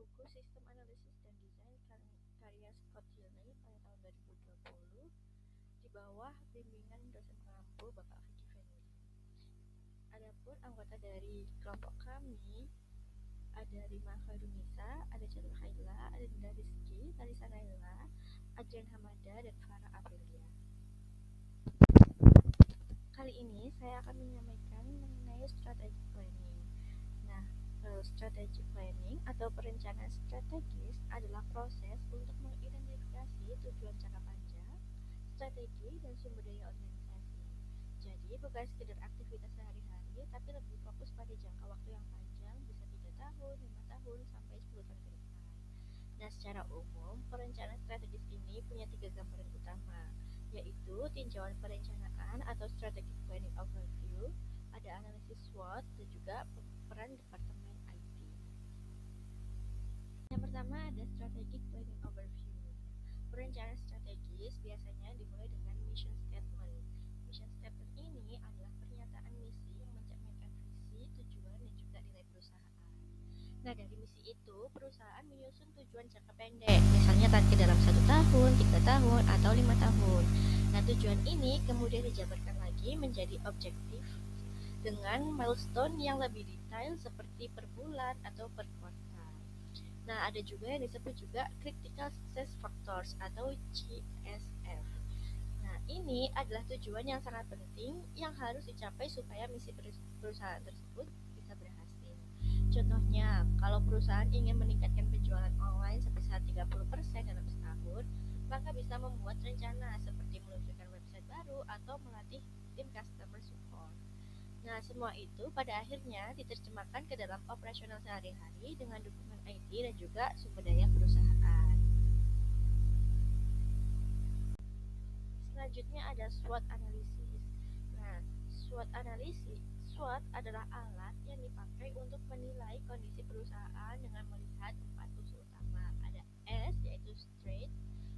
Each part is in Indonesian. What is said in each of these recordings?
buku Sistem Analisis dan Desain karya Scott Gilney pada tahun 2020 di bawah bimbingan dosen pengampu Bapak Vicky Fenwick. Adapun anggota dari kelompok kami ada Rima Khairunisa, ada Jalur Haila, ada Dinda Rizky, Talisa Naila, Adrian Hamada, dan Farah Aprilia. Kali ini saya akan menyampaikan mengenai strategic planning. Nah, strategic planning atau perencanaan strategis adalah proses untuk mengidentifikasi tujuan jangka panjang, strategi, dan sumber daya organisasi. Jadi, bukan sekedar aktivitas sehari-hari, tapi lebih fokus pada jangka waktu yang panjang, bisa 3 tahun, 5 tahun, sampai 10 tahun ke depan. Nah, secara umum, perencanaan strategis ini punya 3 gambaran utama, yaitu tinjauan perencanaan atau strategic planning overview, ada analisis SWOT, dan juga peran departemen IT. Yang pertama ada strategic planning overview. Perencanaan strategis biasanya dimulai dengan mission statement. Mission statement ini adalah pernyataan misi yang mencerminkan visi, tujuan, dan juga nilai perusahaan. Nah, dari misi itu, perusahaan menyusun tujuan jangka pendek, misalnya target dalam 1 tahun, 3 tahun, atau 5 tahun. Nah, tujuan ini kemudian dijabarkan lagi menjadi objektif dengan milestone yang lebih detail seperti per bulan atau per kuartal. Nah, ada juga yang disebut juga Critical Success Factors atau CSF. Nah, ini adalah tujuan yang sangat penting yang harus dicapai supaya misi perusahaan tersebut bisa berhasil. Contohnya, kalau perusahaan ingin meningkatkan penjualan online sebesar 30% dalam setahun, maka bisa membuat rencana seperti meluncurkan website baru atau melatih tim customer support. Nah, semua itu pada akhirnya diterjemahkan ke dalam operasional sehari-hari dengan dukungan IT dan juga sumber daya perusahaan. Selanjutnya ada SWOT analisis. Nah, SWOT adalah alat yang dipakai untuk menilai kondisi perusahaan dengan melihat 4 unsur utama. Ada S yaitu strength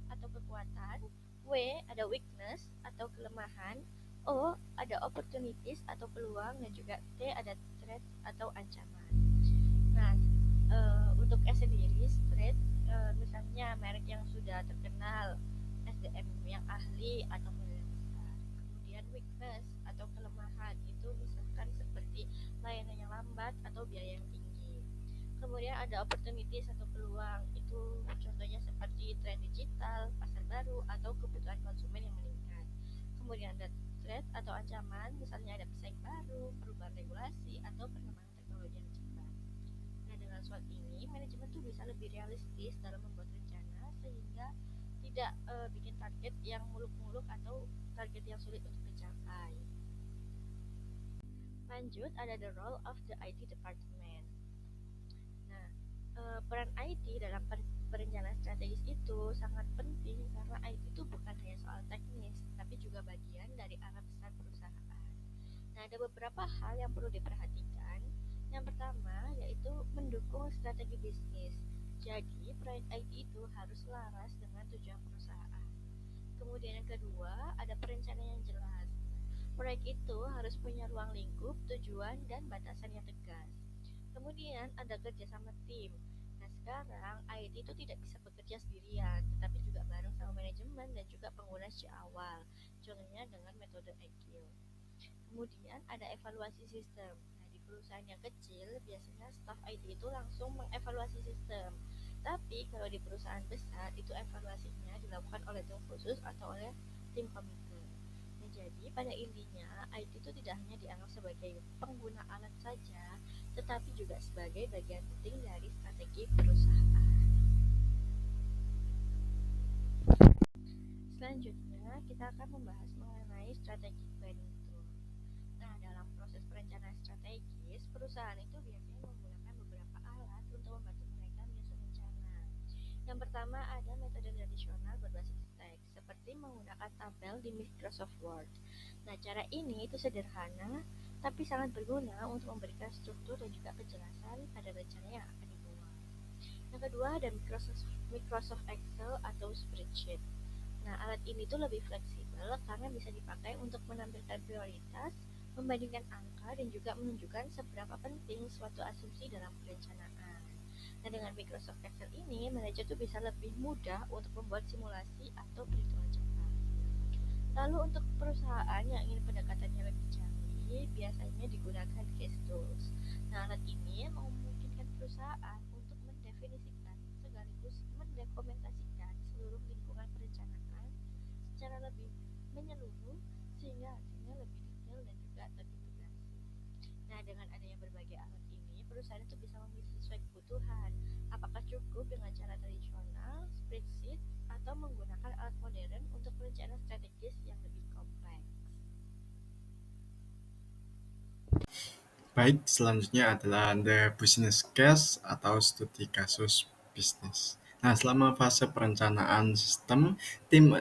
atau kekuatan, W ada weakness atau kelemahan, O ada opportunities atau peluang, dan juga T ada threat atau ancaman. Nah, untuk S sendiri, strength misalnya merek yang sudah terkenal, SDM yang ahli atau modal besar. Kemudian weakness atau kelemahan itu misalkan seperti layanan yang lambat atau biaya yang tinggi. Kemudian ada opportunities atau peluang, itu contohnya seperti tren digital, pasar baru, atau kebutuhan konsumen yang meningkat. Kemudian ada threat atau ancaman, misalnya ada pesaing baru, perubahan regulasi, atau perkembangan teknologi yang cepat. Nah, dengan SWOT ini, manajemen tuh bisa lebih realistis dalam membuat rencana sehingga tidak bikin target yang muluk-muluk atau target yang sulit untuk dicapai. Lanjut, ada the role of the IT department. Nah, peran IT dalam perencanaan strategis itu sangat penting karena IT itu bukan hanya soal teknis, tapi juga bagian dari arah besar perusahaan. Nah, ada beberapa hal yang perlu diperhatikan. Yang pertama yaitu mendukung strategi bisnis. Jadi, proyek IT itu harus selaras dengan tujuan perusahaan. Kemudian yang kedua, ada perencanaan yang jelas. Proyek itu harus punya ruang lingkup, tujuan, dan batasan yang tegas. Kemudian ada kerjasama tim. Nah, sekarang IT itu tidak bisa bekerja sendirian, tetapi juga bareng sama manajemen dan juga pengguna sejak awal. Contohnya dengan metode agile. Kemudian ada evaluasi sistem. Nah, di perusahaan yang kecil, biasanya staf IT itu langsung mengevaluasi sistem. Tapi kalau di perusahaan besar, itu evaluasinya dilakukan oleh tim khusus atau oleh tim komite. Nah, jadi pada intinya, IT itu tidak hanya dianggap sebagai pengguna alat saja, tetapi juga sebagai bagian penting dari strategi perusahaan. Selanjutnya, kita akan membahas mengenai strategi planning tool. Nah, dalam proses perencanaan strategis, perusahaan itu biasanya menggunakan beberapa alat untuk membantu mereka menyusun rencana. Yang pertama ada metode tradisional berbasis teks, seperti menggunakan tabel di Microsoft Word. Nah, cara ini itu sederhana, tapi sangat berguna untuk memberikan struktur dan juga kejelasan pada rencana yang akan dibuat. Yang kedua ada Microsoft Excel atau spreadsheet. Nah, alat ini tuh lebih fleksibel karena bisa dipakai untuk menampilkan prioritas, membandingkan angka, dan juga menunjukkan seberapa penting suatu asumsi dalam perencanaan. Nah, dengan Microsoft Excel ini, manajer tuh bisa lebih mudah untuk membuat simulasi atau perhitungan cepat. Lalu untuk perusahaan yang ingin pendekatannya lebih canggih, biasanya digunakan case tools. Nah, alat ini memungkinkan perusahaan untuk mendefinisikan sekaligus mendokumentasikan seluruh lingkungan perencanaan secara lebih menyeluruh sehingga hasilnya lebih detail dan juga terintegrasi. Nah, dengan adanya berbagai alat ini, perusahaan itu bisa memilih sesuai kebutuhan. Apakah cukup dengan cara tradisional, spreadsheet, atau menggunakan alat modern untuk perencanaan strategis yang lebih kompleks? Baik, selanjutnya adalah the business case atau studi kasus bisnis. Nah, selama fase perencanaan sistem, tim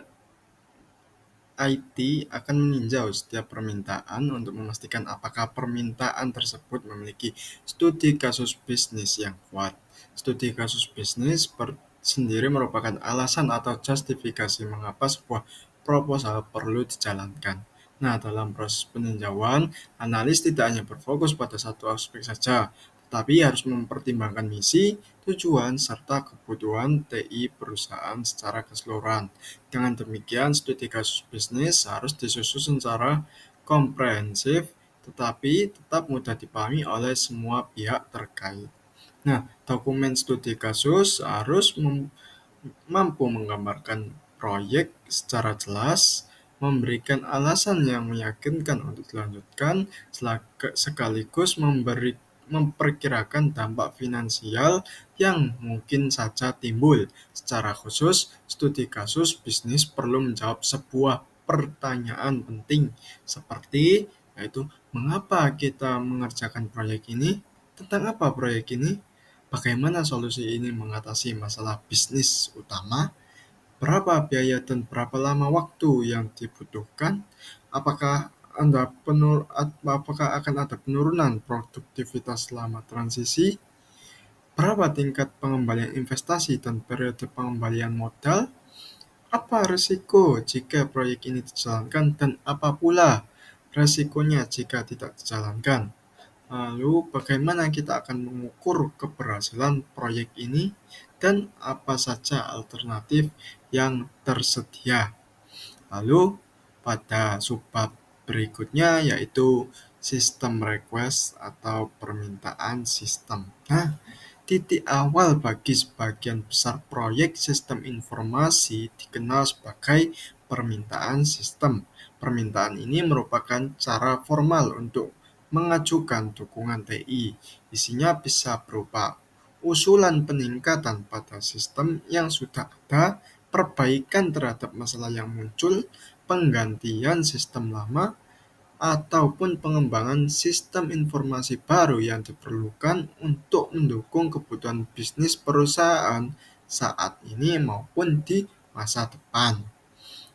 IT akan meninjau setiap permintaan untuk memastikan apakah permintaan tersebut memiliki studi kasus bisnis yang kuat. Studi kasus bisnis sendiri merupakan alasan atau justifikasi mengapa sebuah proposal perlu dijalankan. Nah, dalam proses peninjauan, analis tidak hanya berfokus pada satu aspek saja, tetapi harus mempertimbangkan misi, tujuan, serta kebutuhan TI perusahaan secara keseluruhan. Dengan demikian, studi kasus bisnis harus disusun secara komprehensif, tetapi tetap mudah dipahami oleh semua pihak terkait. Nah, dokumen studi kasus harus mampu menggambarkan proyek secara jelas, memberikan alasan yang meyakinkan untuk dilanjutkan, sekaligus memperkirakan dampak finansial yang mungkin saja timbul. Secara khusus, studi kasus bisnis perlu menjawab sebuah pertanyaan penting seperti yaitu mengapa kita mengerjakan proyek ini, tentang apa proyek ini, bagaimana solusi ini mengatasi masalah bisnis utama, berapa biaya dan berapa lama waktu yang dibutuhkan, apakah apakah akan ada penurunan produktivitas selama transisi, berapa tingkat pengembalian investasi dan periode pengembalian modal, apa risiko jika proyek ini dijalankan dan apa pula resikonya jika tidak dijalankan. Lalu, bagaimana kita akan mengukur keberhasilan proyek ini dan apa saja alternatif yang tersedia. Lalu, pada subbab berikutnya yaitu sistem request atau permintaan sistem. Nah, titik awal bagi sebagian besar proyek sistem informasi dikenal sebagai permintaan sistem. Permintaan ini merupakan cara formal untuk mengajukan dukungan TI. Isinya bisa berupa usulan peningkatan pada sistem yang sudah ada, perbaikan terhadap masalah yang muncul, penggantian sistem lama, ataupun pengembangan sistem informasi baru yang diperlukan untuk mendukung kebutuhan bisnis perusahaan saat ini maupun di masa depan.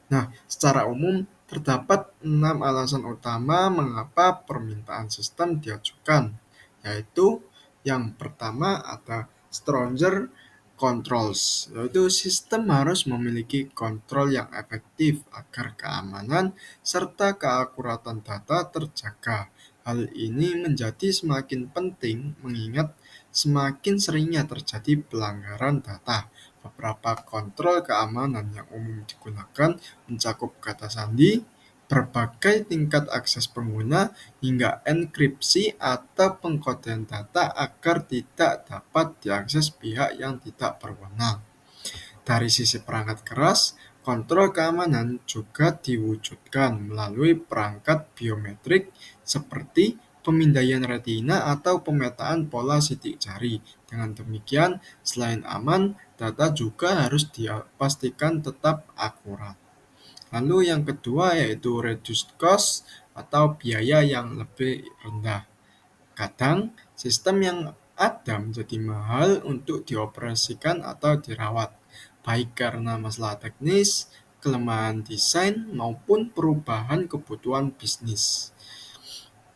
Nah, secara umum terdapat 6 alasan utama mengapa permintaan sistem diajukan, yaitu yang pertama ada stronger controls, yaitu sistem harus memiliki kontrol yang efektif agar keamanan serta keakuratan data terjaga. Hal ini menjadi semakin penting mengingat semakin seringnya terjadi pelanggaran data. Beberapa kontrol keamanan yang umum digunakan mencakup kata sandi, berbagai tingkat akses pengguna, hingga enkripsi atau pengkodean data agar tidak dapat diakses pihak yang tidak berwenang. Dari sisi perangkat keras, kontrol keamanan juga diwujudkan melalui perangkat biometrik seperti pemindaian retina atau pemetaan pola sidik jari. Dengan demikian, selain aman, data juga harus dipastikan tetap akurat. Lalu yang kedua yaitu reduced cost atau biaya yang lebih rendah. Kadang, sistem yang ada menjadi mahal untuk dioperasikan atau dirawat, baik karena masalah teknis, kelemahan desain, maupun perubahan kebutuhan bisnis.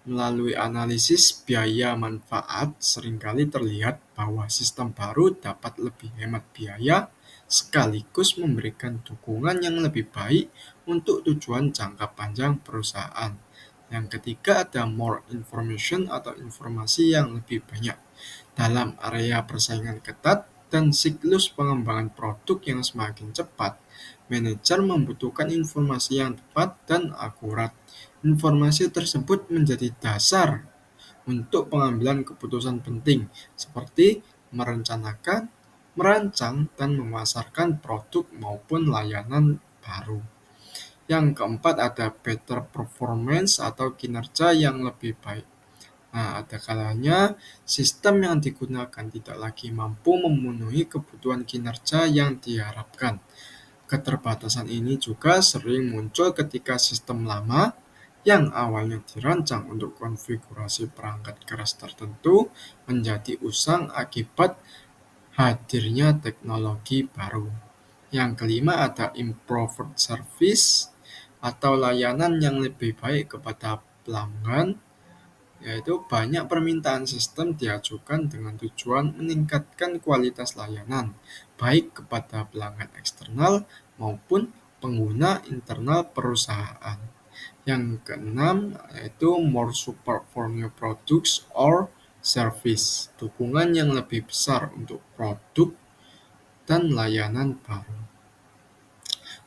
Melalui analisis biaya manfaat, seringkali terlihat bahwa sistem baru dapat lebih hemat biaya sekaligus memberikan dukungan yang lebih baik untuk tujuan jangka panjang perusahaan. Yang ketiga ada more information atau informasi yang lebih banyak. Dalam area persaingan ketat dan siklus pengembangan produk yang semakin cepat, manajer membutuhkan informasi yang tepat dan akurat. Informasi tersebut menjadi dasar untuk pengambilan keputusan penting, seperti merencanakan, merancang, dan memasarkan produk maupun layanan baru. Yang keempat ada better performance atau kinerja yang lebih baik. Nah, ada kalanya sistem yang digunakan tidak lagi mampu memenuhi kebutuhan kinerja yang diharapkan. Keterbatasan ini juga sering muncul ketika sistem lama yang awalnya dirancang untuk konfigurasi perangkat keras tertentu menjadi usang akibat hadirnya teknologi baru. Yang kelima ada improved service atau layanan yang lebih baik kepada pelanggan, yaitu banyak permintaan sistem diajukan dengan tujuan meningkatkan kualitas layanan, baik kepada pelanggan eksternal maupun pengguna internal perusahaan. Yang keenam yaitu more support for new products or service, dukungan yang lebih besar untuk produk dan layanan baru.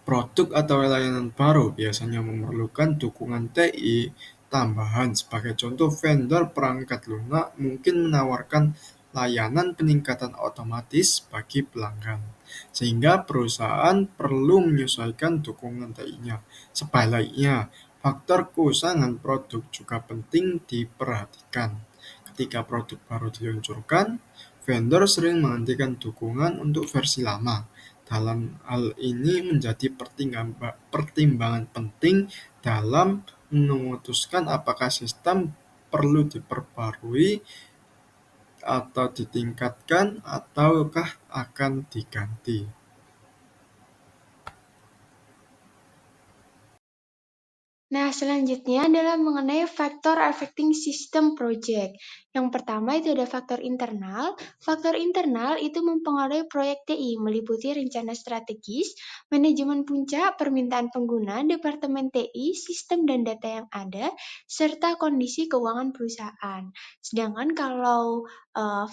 Produk atau layanan baru biasanya memerlukan dukungan TI tambahan. Sebagai contoh, vendor perangkat lunak mungkin menawarkan layanan peningkatan otomatis bagi pelanggan, sehingga perusahaan perlu menyesuaikan dukungan TI-nya. Sebaliknya, faktor keusangan produk juga penting diperhatikan. Ketika produk baru diluncurkan, vendor sering menghentikan dukungan untuk versi lama. Dalam hal ini menjadi pertimbangan penting dalam memutuskan apakah sistem perlu diperbarui atau ditingkatkan ataukah akan diganti. Nah, selanjutnya adalah mengenai faktor affecting system project. Yang pertama itu ada faktor internal. Faktor internal itu mempengaruhi proyek TI, meliputi rencana strategis, manajemen puncak, permintaan pengguna, departemen TI, sistem dan data yang ada, serta kondisi keuangan perusahaan. Sedangkan kalau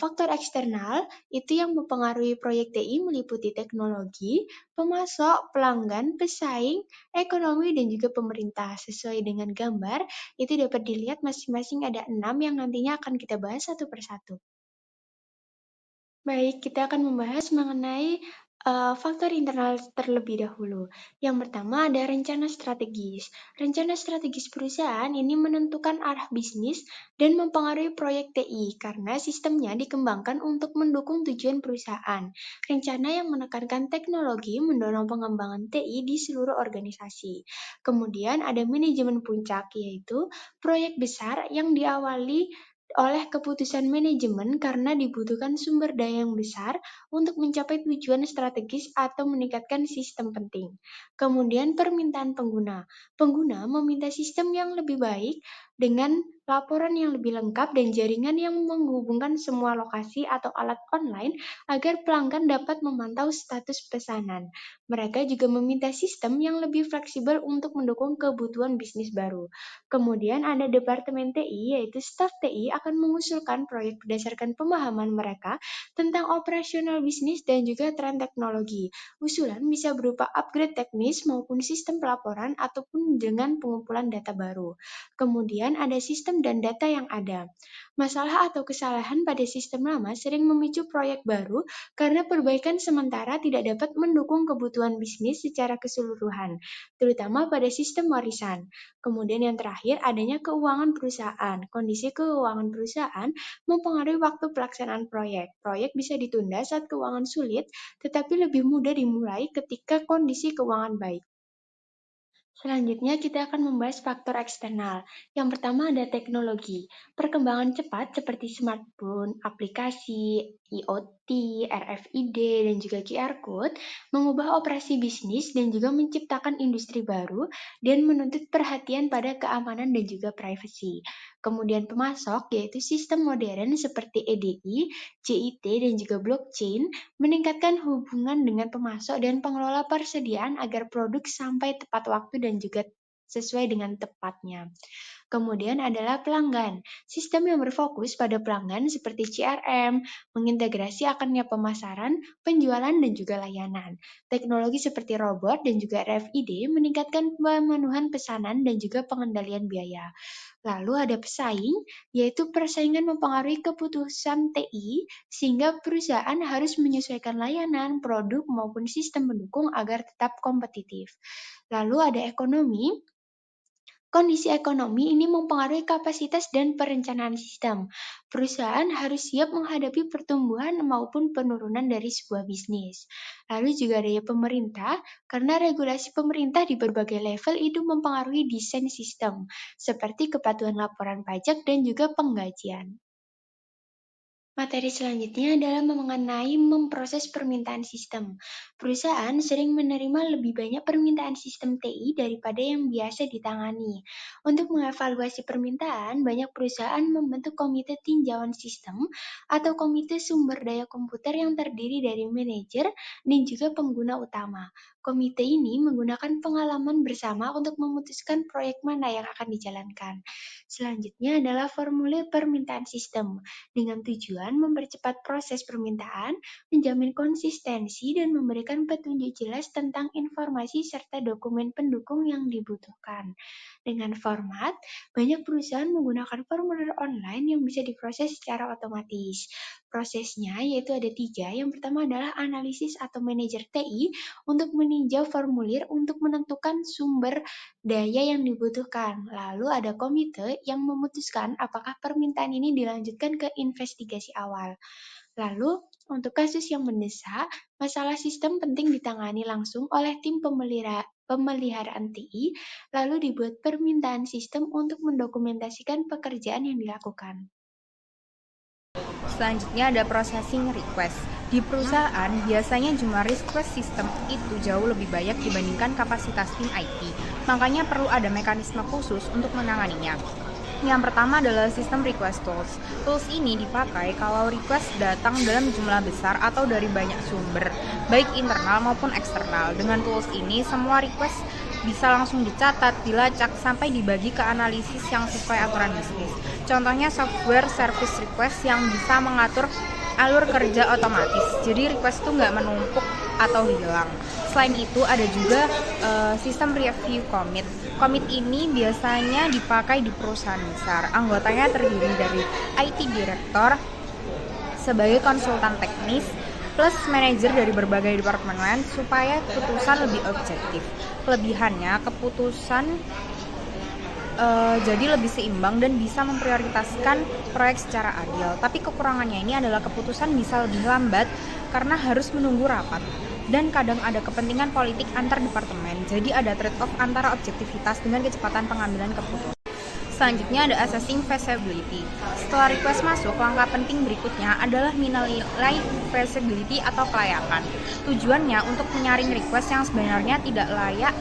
faktor eksternal itu yang mempengaruhi proyek TI meliputi teknologi, pemasok, pelanggan, pesaing, ekonomi, dan juga pemerintah. Sesuai dengan gambar, itu dapat dilihat masing-masing ada 6 yang nantinya akan kita bahas satu persatu. Baik, kita akan membahas mengenai faktor internal terlebih dahulu. Yang pertama ada rencana strategis. Rencana strategis perusahaan ini menentukan arah bisnis dan mempengaruhi proyek TI karena sistemnya dikembangkan untuk mendukung tujuan perusahaan. Rencana yang menekankan teknologi mendorong pengembangan TI di seluruh organisasi. Kemudian ada manajemen puncak, yaitu proyek besar yang diawali oleh keputusan manajemen karena dibutuhkan sumber daya yang besar untuk mencapai tujuan strategis atau meningkatkan sistem penting. Kemudian permintaan pengguna. Pengguna meminta sistem yang lebih baik dengan laporan yang lebih lengkap dan jaringan yang menghubungkan semua lokasi atau alat online agar pelanggan dapat memantau status pesanan. Mereka juga meminta sistem yang lebih fleksibel untuk mendukung kebutuhan bisnis baru. Kemudian ada Departemen TI, yaitu staf TI akan mengusulkan proyek berdasarkan pemahaman mereka tentang operasional bisnis dan juga tren teknologi. Usulan bisa berupa upgrade teknis maupun sistem pelaporan ataupun dengan pengumpulan data baru. Kemudian ada sistem dan data yang ada. Masalah atau kesalahan pada sistem lama sering memicu proyek baru karena perbaikan sementara tidak dapat mendukung kebutuhan bisnis secara keseluruhan, terutama pada sistem warisan. Kemudian yang terakhir, adanya keuangan perusahaan. Kondisi keuangan perusahaan mempengaruhi waktu pelaksanaan proyek. Proyek bisa ditunda saat keuangan sulit, tetapi lebih mudah dimulai ketika kondisi keuangan baik. Selanjutnya kita akan membahas faktor eksternal. Yang pertama ada teknologi. Perkembangan cepat seperti smartphone, aplikasi, IoT, RFID, dan juga QR Code mengubah operasi bisnis dan juga menciptakan industri baru dan menuntut perhatian pada keamanan dan juga privasi. Kemudian pemasok yaitu sistem modern seperti EDI, JIT, dan juga blockchain meningkatkan hubungan dengan pemasok dan pengelola persediaan agar produk sampai tepat waktu dan juga sesuai dengan tepatnya. Kemudian adalah pelanggan. Sistem yang berfokus pada pelanggan seperti CRM, mengintegrasi akannya pemasaran, penjualan, dan juga layanan. Teknologi seperti robot dan juga RFID meningkatkan pemenuhan pesanan dan juga pengendalian biaya. Lalu ada pesaing, yaitu persaingan mempengaruhi keputusan TI, sehingga perusahaan harus menyesuaikan layanan, produk, maupun sistem pendukung agar tetap kompetitif. Lalu ada ekonomi. Kondisi ekonomi ini mempengaruhi kapasitas dan perencanaan sistem. Perusahaan harus siap menghadapi pertumbuhan maupun penurunan dari sebuah bisnis. Lalu juga ada pemerintah, karena regulasi pemerintah di berbagai level itu mempengaruhi desain sistem, seperti kepatuhan laporan pajak dan juga penggajian. Materi selanjutnya adalah mengenai memproses permintaan sistem. Perusahaan sering menerima lebih banyak permintaan sistem TI daripada yang biasa ditangani. Untuk mengevaluasi permintaan, banyak perusahaan membentuk komite tinjauan sistem atau komite sumber daya komputer yang terdiri dari manajer dan juga pengguna utama. Komite ini menggunakan pengalaman bersama untuk memutuskan proyek mana yang akan dijalankan. Selanjutnya adalah formulir permintaan sistem dengan tujuan mempercepat proses permintaan, menjamin konsistensi, dan memberikan petunjuk jelas tentang informasi serta dokumen pendukung yang dibutuhkan. Dengan format, banyak perusahaan menggunakan formulir online yang bisa diproses secara otomatis. Prosesnya yaitu ada 3. Yang pertama adalah analisis atau manajer TI untuk meninjau formulir untuk menentukan sumber daya yang dibutuhkan. Lalu ada komite yang memutuskan apakah permintaan ini dilanjutkan ke investigasi awal. Lalu, untuk kasus yang mendesak, masalah sistem penting ditangani langsung oleh tim pemeliharaan TI, lalu dibuat permintaan sistem untuk mendokumentasikan pekerjaan yang dilakukan. Selanjutnya ada processing request. Di perusahaan, biasanya jumlah request sistem itu jauh lebih banyak dibandingkan kapasitas tim IT. Makanya perlu ada mekanisme khusus untuk menanganinya. Yang pertama adalah sistem request tools. Tools ini dipakai kalau request datang dalam jumlah besar atau dari banyak sumber, baik internal maupun eksternal. Dengan tools ini, semua request bisa langsung dicatat, dilacak, sampai dibagi ke analisis yang sesuai aturan bisnis. Contohnya software service request yang bisa mengatur alur kerja otomatis. Jadi request itu nggak menumpuk atau hilang. Selain itu ada juga sistem review commit. Commit ini biasanya dipakai di perusahaan besar. Anggotanya terdiri dari IT Director sebagai konsultan teknis, plus manajer dari berbagai departemen lain supaya keputusan lebih objektif. Kelebihannya, keputusan jadi lebih seimbang dan bisa memprioritaskan proyek secara adil. Tapi kekurangannya ini adalah keputusan bisa lebih lambat karena harus menunggu rapat. Dan kadang ada kepentingan politik antar departemen, jadi ada trade-off antara objektivitas dengan kecepatan pengambilan keputusan. Selanjutnya ada assessing feasibility. Setelah request masuk, langkah penting berikutnya adalah menilai feasibility atau kelayakan. Tujuannya untuk menyaring request yang sebenarnya tidak layak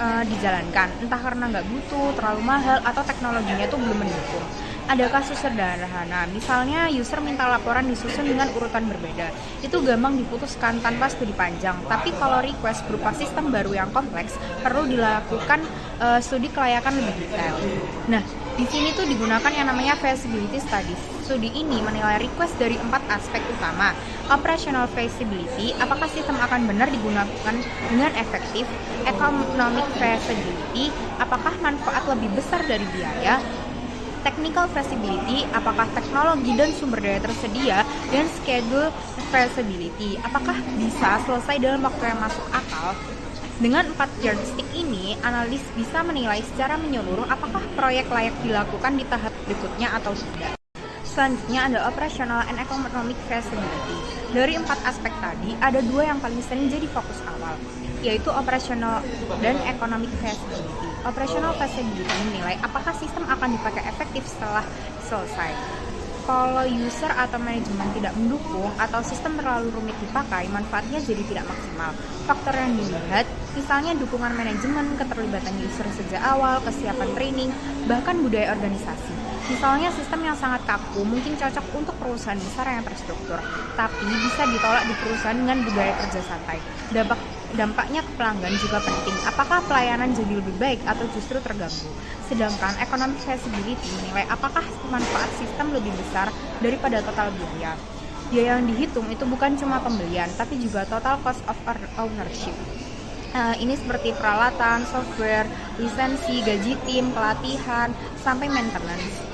dijalankan, entah karena nggak butuh, terlalu mahal, atau teknologinya itu belum mendukung. Ada kasus sederhana, misalnya user minta laporan disusun dengan urutan berbeda. Itu gampang diputuskan tanpa studi panjang, tapi kalau request berupa sistem baru yang kompleks, perlu dilakukan studi kelayakan lebih detail. Nah, di sini tuh digunakan yang namanya feasibility studies. Studi ini menilai request dari 4 aspek utama. Operational feasibility, apakah sistem akan benar digunakan dengan efektif. Economic feasibility, apakah manfaat lebih besar dari biaya. Technical feasibility, apakah teknologi dan sumber daya tersedia. Dan schedule feasibility, apakah bisa selesai dalam waktu yang masuk akal. Dengan 4 yardstick ini, analis bisa menilai secara menyeluruh apakah proyek layak dilakukan di tahap berikutnya atau tidak. Selanjutnya ada operational and economic feasibility. Dari 4 aspek tadi, ada 2 yang paling sering jadi fokus awal, yaitu operational dan economic feasibility. Operational feasibility menilai apakah sistem akan dipakai efektif setelah selesai. Kalau user atau manajemen tidak mendukung atau sistem terlalu rumit dipakai, manfaatnya jadi tidak maksimal. Faktor yang dilihat, misalnya dukungan manajemen, keterlibatan user sejak awal, kesiapan training, bahkan budaya organisasi. Misalnya sistem yang sangat kaku mungkin cocok untuk perusahaan besar yang terstruktur, tapi bisa ditolak di perusahaan dengan budaya kerja santai. Dampak dampaknya ke pelanggan juga penting. Apakah pelayanan jadi lebih baik atau justru terganggu? Sedangkan economic feasibility menilai apakah manfaat sistem lebih besar daripada total biaya. Biaya yang dihitung itu bukan cuma pembelian, tapi juga total cost of ownership. Ini seperti peralatan, software, lisensi, gaji tim, pelatihan, sampai maintenance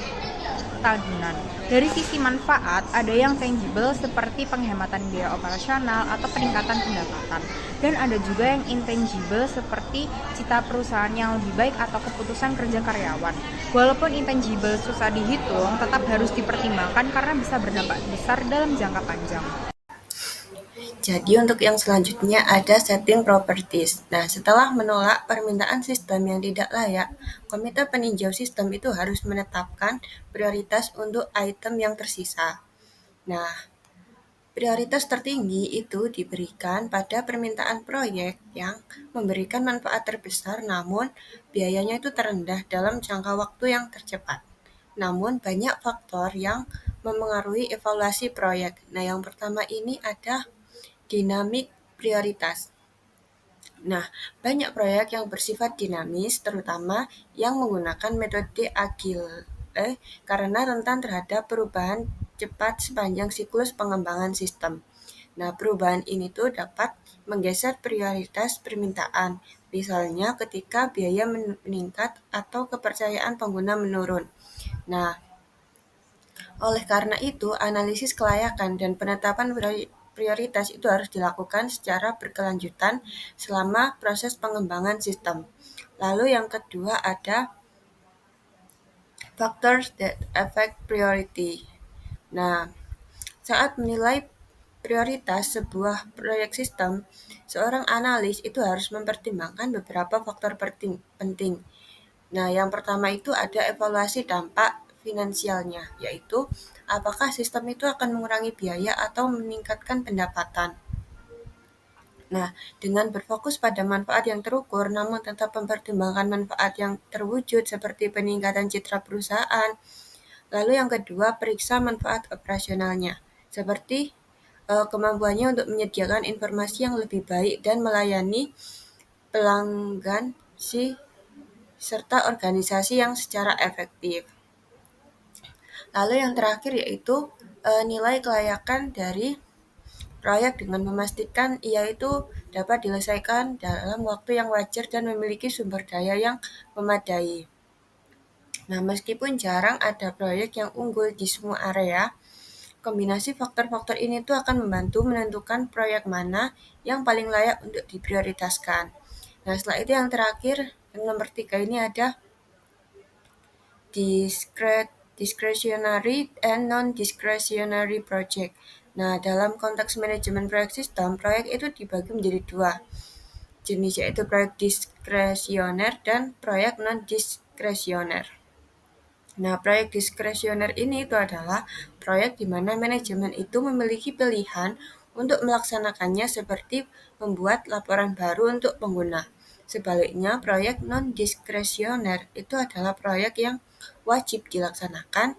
tahunan. Dari sisi manfaat, ada yang tangible seperti penghematan biaya operasional atau peningkatan pendapatan. Dan ada juga yang intangible seperti cita perusahaan yang lebih baik atau keputusan kerja karyawan. Walaupun intangible susah dihitung, tetap harus dipertimbangkan karena bisa berdampak besar dalam jangka panjang. Jadi untuk yang selanjutnya ada setting properties. Nah, setelah menolak permintaan sistem yang tidak layak, komite peninjau sistem itu harus menetapkan prioritas untuk item yang tersisa. Nah, prioritas tertinggi itu diberikan pada permintaan proyek yang memberikan manfaat terbesar namun biayanya itu terendah dalam jangka waktu yang tercepat. Namun banyak faktor yang memengaruhi evaluasi proyek. Nah, yang pertama ini ada dinamik prioritas. Nah, banyak proyek yang bersifat dinamis, terutama yang menggunakan metode agile, karena rentan terhadap perubahan cepat sepanjang siklus pengembangan sistem. Nah, perubahan ini tuh dapat menggeser prioritas permintaan, misalnya ketika biaya meningkat atau kepercayaan pengguna menurun. Nah, oleh karena itu, analisis kelayakan dan penetapan prioritas itu harus dilakukan secara berkelanjutan selama proses pengembangan sistem. Lalu yang kedua ada factors that affect priority. Nah, saat menilai prioritas sebuah proyek sistem, seorang analis itu harus mempertimbangkan beberapa faktor penting. Nah, yang pertama itu ada evaluasi dampak finansialnya, yaitu apakah sistem itu akan mengurangi biaya atau meningkatkan pendapatan. Nah, dengan berfokus pada manfaat yang terukur namun tetap mempertimbangkan manfaat yang terwujud seperti peningkatan citra perusahaan. Lalu yang kedua, periksa manfaat operasionalnya, seperti kemampuannya untuk menyediakan informasi yang lebih baik dan melayani pelanggan serta organisasi yang secara efektif. Lalu yang terakhir yaitu nilai kelayakan dari proyek dengan memastikan ia itu dapat diselesaikan dalam waktu yang wajar dan memiliki sumber daya yang memadai. Nah, meskipun jarang ada proyek yang unggul di semua area, kombinasi faktor-faktor ini tuh akan membantu menentukan proyek mana yang paling layak untuk diprioritaskan. Nah, setelah itu yang terakhir, yang nomor 3 ini ada discretionary and non-discretionary project. Nah, dalam konteks manajemen proyek sistem, proyek itu dibagi menjadi dua jenis, yaitu proyek diskresioner dan proyek non-diskresioner. Nah, proyek diskresioner ini itu adalah proyek di mana manajemen itu memiliki pilihan untuk melaksanakannya seperti membuat laporan baru untuk pengguna. Sebaliknya, proyek non-diskresioner itu adalah proyek yang wajib dilaksanakan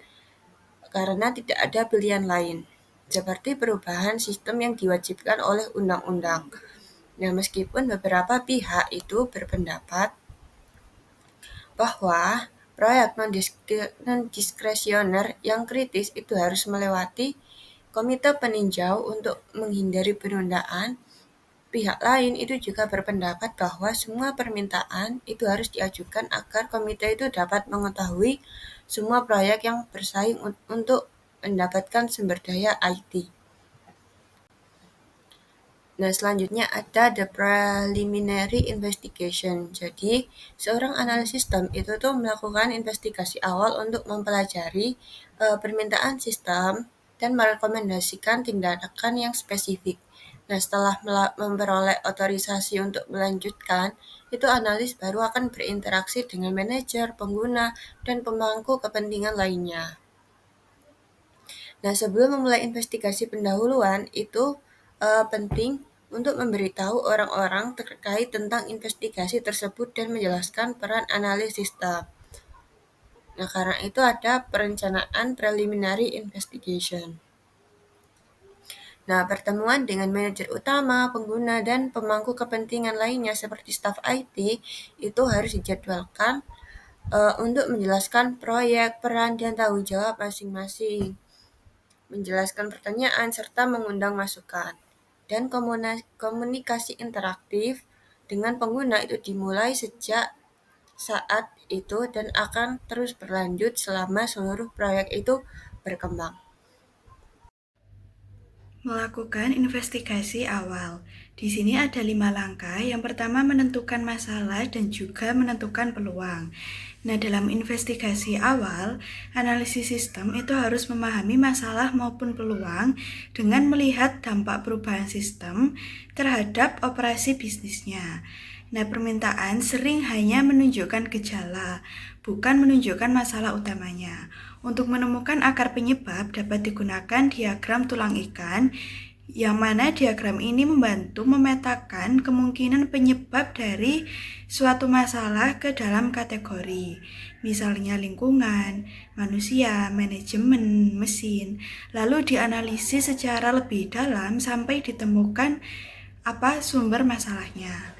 karena tidak ada pilihan lain, seperti perubahan sistem yang diwajibkan oleh undang-undang. Nah, meskipun beberapa pihak itu berpendapat bahwa proyek non-diskresioner yang kritis itu harus melewati komite peninjau untuk menghindari penundaan, pihak lain itu juga berpendapat bahwa semua permintaan itu harus diajukan agar komite itu dapat mengetahui semua proyek yang bersaing untuk mendapatkan sumber daya IT. Nah, selanjutnya ada the preliminary investigation. Jadi, seorang analis sistem itu tuh melakukan investigasi awal untuk mempelajari permintaan sistem dan merekomendasikan tindakan yang spesifik. Nah, setelah memperoleh otorisasi untuk melanjutkan, itu analis baru akan berinteraksi dengan manajer, pengguna, dan pemangku kepentingan lainnya. Nah, sebelum memulai investigasi pendahuluan, itu penting untuk memberitahu orang-orang terkait tentang investigasi tersebut dan menjelaskan peran analis sistem. Nah, karena itu ada perencanaan preliminary investigation. Nah, pertemuan dengan manajer utama, pengguna, dan pemangku kepentingan lainnya seperti staf IT itu harus dijadwalkan untuk menjelaskan proyek, peran, dan tanggung jawab masing-masing, menjelaskan pertanyaan, serta mengundang masukan. Dan komunikasi interaktif dengan pengguna itu dimulai sejak saat itu dan akan terus berlanjut selama seluruh proyek itu berkembang. Melakukan investigasi awal. Di sini ada 5 langkah. Yang pertama, menentukan masalah dan juga menentukan peluang. Nah, dalam investigasi awal, analisis sistem itu harus memahami masalah maupun peluang dengan melihat dampak perubahan sistem terhadap operasi bisnisnya. Nah, permintaan sering hanya menunjukkan gejala, bukan menunjukkan masalah utamanya. Untuk menemukan akar penyebab dapat digunakan diagram tulang ikan, yang mana diagram ini membantu memetakan kemungkinan penyebab dari suatu masalah ke dalam kategori, misalnya lingkungan, manusia, manajemen, mesin, lalu dianalisis secara lebih dalam sampai ditemukan apa sumber masalahnya.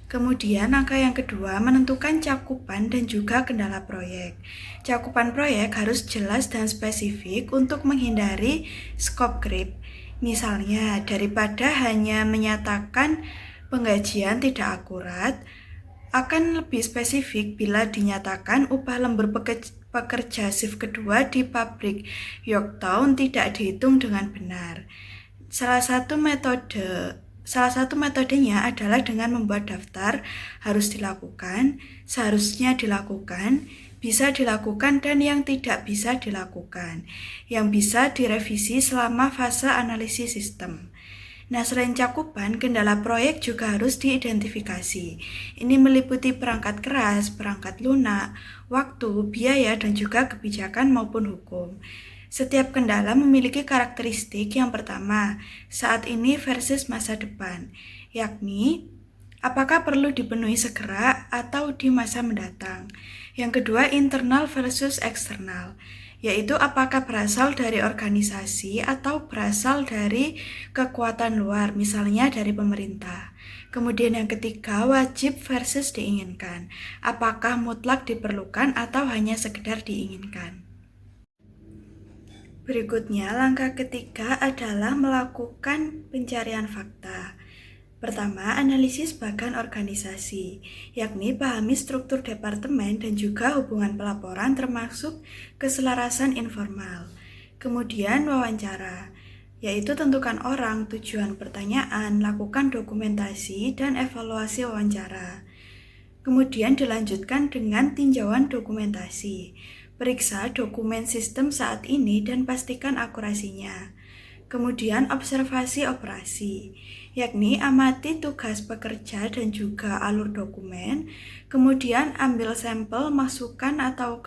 Kemudian langkah yang kedua, menentukan cakupan dan juga kendala proyek. Cakupan proyek harus jelas dan spesifik untuk menghindari scope creep. Misalnya, daripada hanya menyatakan penggajian tidak akurat, akan lebih spesifik bila dinyatakan upah lembur pekerja shift kedua di pabrik Yorktown tidak dihitung dengan benar. Salah satu metodenya adalah dengan membuat daftar harus dilakukan, seharusnya dilakukan, bisa dilakukan, dan yang tidak bisa dilakukan, yang bisa direvisi selama fase analisis sistem. Nah, selain cakupan, kendala proyek juga harus diidentifikasi. Ini meliputi perangkat keras, perangkat lunak, waktu, biaya, dan juga kebijakan maupun hukum. Setiap kendala memiliki karakteristik yang pertama, saat ini versus masa depan, yakni apakah perlu dipenuhi segera atau di masa mendatang. Yang kedua, internal versus eksternal, yaitu apakah berasal dari organisasi atau berasal dari kekuatan luar, misalnya dari pemerintah. Kemudian yang ketiga, wajib versus diinginkan, apakah mutlak diperlukan atau hanya sekedar diinginkan. Berikutnya, langkah ketiga adalah melakukan pencarian fakta. Pertama, analisis bagan organisasi, yakni pahami struktur departemen dan juga hubungan pelaporan termasuk keselarasan informal. Kemudian wawancara, yaitu tentukan orang, tujuan pertanyaan, lakukan dokumentasi, dan evaluasi wawancara. Kemudian dilanjutkan dengan tinjauan dokumentasi. Periksa dokumen sistem saat ini dan pastikan akurasinya. Kemudian observasi operasi, yakni amati tugas pekerja dan juga alur dokumen, kemudian ambil sampel masukan atau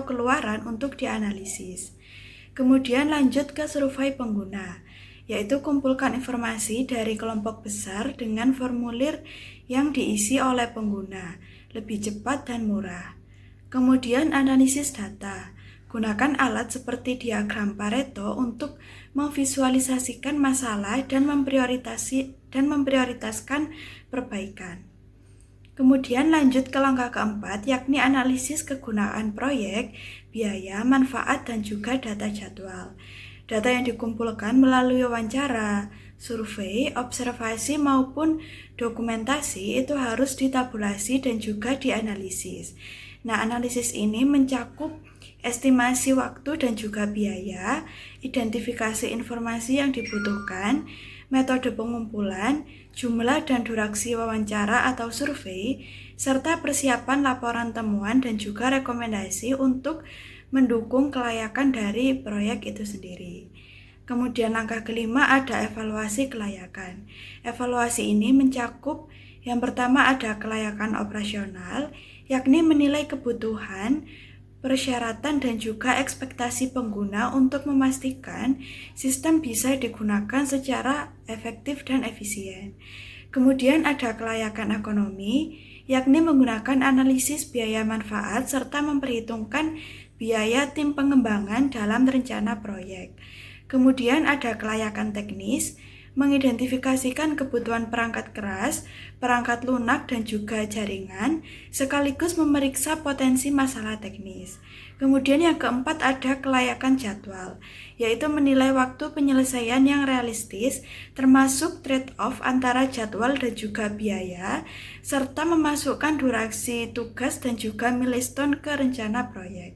keluaran untuk dianalisis. Kemudian lanjut ke survei pengguna, yaitu kumpulkan informasi dari kelompok besar dengan formulir yang diisi oleh pengguna, lebih cepat dan murah. Kemudian analisis data. Gunakan alat seperti diagram Pareto untuk memvisualisasikan masalah dan memprioritaskan perbaikan. Kemudian lanjut ke langkah keempat, yakni analisis kegunaan proyek, biaya, manfaat, dan juga data jadwal. Data yang dikumpulkan melalui wawancara, survei, observasi, maupun dokumentasi itu harus ditabulasi dan juga dianalisis. Nah, analisis ini mencakup estimasi waktu dan juga biaya, identifikasi informasi yang dibutuhkan, metode pengumpulan, jumlah dan durasi wawancara atau survei, serta persiapan laporan temuan dan juga rekomendasi untuk mendukung kelayakan dari proyek itu sendiri. Kemudian langkah kelima ada evaluasi kelayakan. Evaluasi ini mencakup yang pertama ada kelayakan operasional, yakni menilai kebutuhan, persyaratan, dan juga ekspektasi pengguna untuk memastikan sistem bisa digunakan secara efektif dan efisien. Kemudian ada kelayakan ekonomi, yakni menggunakan analisis biaya manfaat serta memperhitungkan biaya tim pengembangan dalam rencana proyek. Kemudian ada kelayakan teknis, mengidentifikasikan kebutuhan perangkat keras, perangkat lunak, dan juga jaringan, sekaligus memeriksa potensi masalah teknis. Kemudian yang keempat ada kelayakan jadwal, yaitu menilai waktu penyelesaian yang realistis, termasuk trade-off antara jadwal dan juga biaya, serta memasukkan durasi tugas dan juga milestone ke rencana proyek.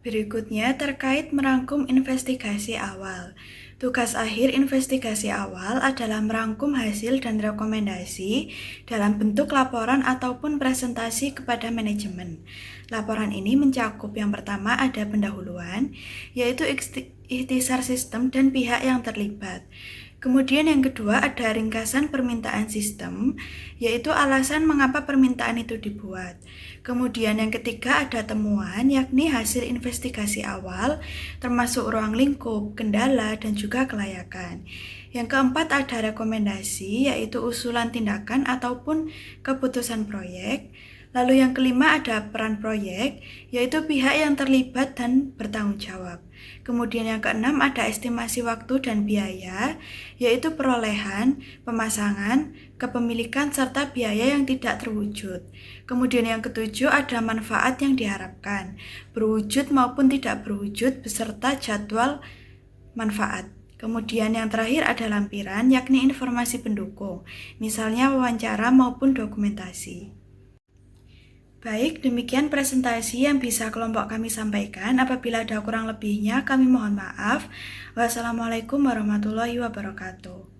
Berikutnya terkait merangkum investigasi awal. Tugas akhir investigasi awal adalah merangkum hasil dan rekomendasi dalam bentuk laporan ataupun presentasi kepada manajemen. Laporan ini mencakup yang pertama ada pendahuluan, yaitu ikhtisar sistem dan pihak yang terlibat. Kemudian yang kedua ada ringkasan permintaan sistem, yaitu alasan mengapa permintaan itu dibuat. Kemudian yang ketiga ada temuan, yakni hasil investigasi awal, termasuk ruang lingkup, kendala, dan juga kelayakan. Yang keempat ada rekomendasi, yaitu usulan tindakan ataupun keputusan proyek. Lalu yang kelima ada peran proyek, yaitu pihak yang terlibat dan bertanggung jawab. Kemudian yang keenam ada estimasi waktu dan biaya, yaitu perolehan, pemasangan, kepemilikan, serta biaya yang tidak terwujud. Kemudian yang ketujuh ada manfaat yang diharapkan, berwujud maupun tidak berwujud, beserta jadwal manfaat. Kemudian yang terakhir ada lampiran, yakni informasi pendukung, misalnya wawancara maupun dokumentasi. Baik, demikian presentasi yang bisa kelompok kami sampaikan. Apabila ada kurang lebihnya, kami mohon maaf. Wassalamualaikum warahmatullahi wabarakatuh.